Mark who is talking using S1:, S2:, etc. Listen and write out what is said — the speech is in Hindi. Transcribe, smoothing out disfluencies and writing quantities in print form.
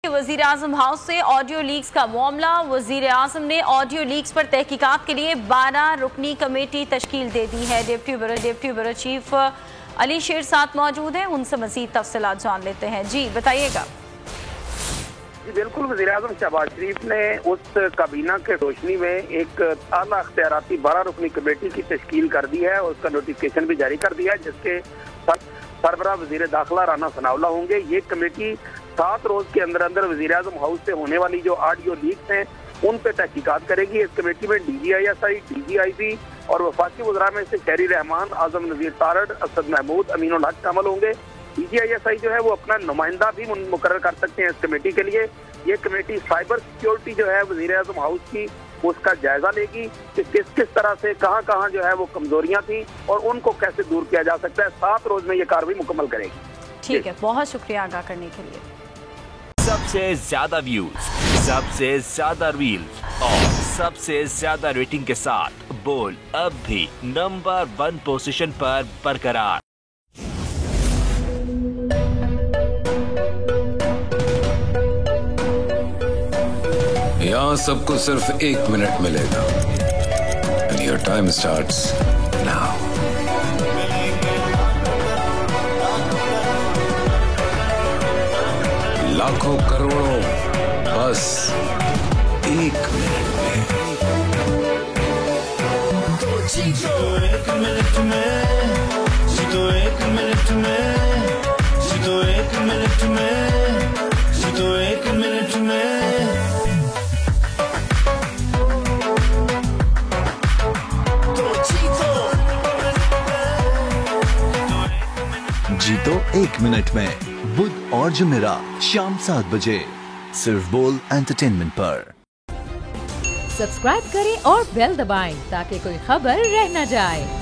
S1: वजीर आजम हाउस से ऑडियो लीक्स का मामला। वजीर आजम ने ऑडियो लीक्स पर तहकीकात के लिए 12 रुकनी कमेटी तश्कील दे दी है। डिप्टी ब्यूरो चीफ अली शेर साथ मौजूद हैं, उनसे मजीद तफसीलात जान लेते हैं। जी बताइएगा।
S2: जी बिल्कुल, वज़ीर आज़म शहबाज शरीफ ने उस काबीना के रोशनी में एक आला अख्तियाराती 12 रुकनी कमेटी की तश्कील कर दी है और उसका नोटिफिकेशन भी जारी कर दिया है, जिसके सरबराह वज़ीर दाखिला राना सनाउल्लाह होंगे। ये कमेटी 7 रोज के अंदर अंदर वज़ीर आज़म हाउस से होने वाली जो ऑडियो लीक्स हैं उन पर तहकीकात करेगी। इस कमेटी में DGISI, DGIB और वफाकी वज़रा में से शहरी रहमान, आजम नज़ीर तारड़, असद महमूद, अमीनुल हक शामिल होंगे। DGISI जो है वो अपना नुमाइंदा भी मुकर्रर कर सकते हैं इस कमेटी के लिए। ये कमेटी साइबर सिक्योरिटी जो है वज़ीर आज़म हाउस की उसका जायजा लेगी कि किस किस तरह से कहाँ कहाँ जो है वो कमजोरियाँ थी और उनको कैसे दूर किया जा सकता है। 7 रोज में ये कार्रवाई मुकम्मल करेगी।
S1: ठीक है, बहुत शुक्रिया आगाह करने के लिए।
S3: सबसे ज्यादा व्यूज, सबसे ज्यादा रील्स और सबसे ज्यादा रेटिंग के साथ बोल अब भी नंबर 1 पोजीशन पर बरकरार।
S4: यहाँ सबको सिर्फ 1 मिनट मिलेगा। And your time starts now. लाखों करोड़ों बस 1 मिनट में।
S5: जीतो 1 मिनट में, जीतो 1 मिनट में, जीतो 1 मिनट में, जीतो 1 मिनट में।
S6: जीतो 1 मिनट में, बुध और जुमेरात शाम 7 बजे सिर्फ बोल एंटरटेनमेंट पर।
S7: सब्सक्राइब करें और बेल दबाएं ताकि कोई खबर रह न जाए।